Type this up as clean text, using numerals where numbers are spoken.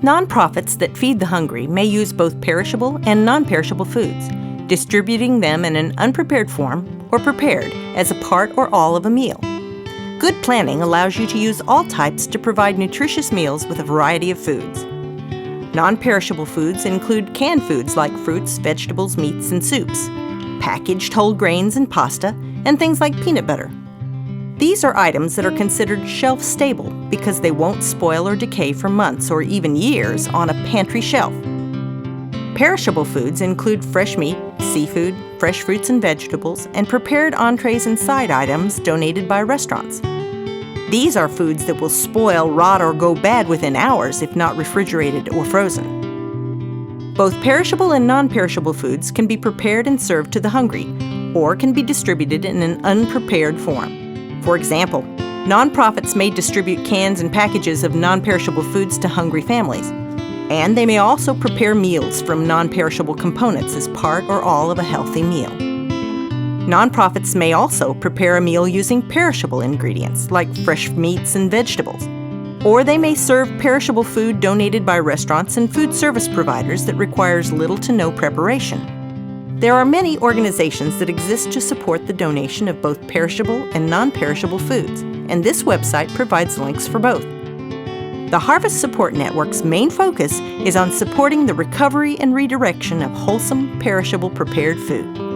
Nonprofits that feed the hungry may use both perishable and non-perishable foods, distributing them in an unprepared form or prepared as a part or all of a meal. Good planning allows you to use all types to provide nutritious meals with a variety of foods. Non-perishable foods include canned foods like fruits, vegetables, meats, and soups, packaged whole grains and pasta, and things like peanut butter. These are items that are considered shelf-stable because they won't spoil or decay for months or even years on a pantry shelf. Perishable foods include fresh meat, seafood, fresh fruits and vegetables, and prepared entrees and side items donated by restaurants. These are foods that will spoil, rot, or go bad within hours if not refrigerated or frozen. Both perishable and non-perishable foods can be prepared and served to the hungry, or can be distributed in an unprepared form. For example, nonprofits may distribute cans and packages of non-perishable foods to hungry families, and they may also prepare meals from non-perishable components as part or all of a healthy meal. Nonprofits may also prepare a meal using perishable ingredients like fresh meats and vegetables, or they may serve perishable food donated by restaurants and food service providers that requires little to no preparation. There are many organizations that exist to support the donation of both perishable and non-perishable foods, and this website provides links for both. The Harvest Support Network's main focus is on supporting the recovery and redirection of wholesome, perishable prepared food.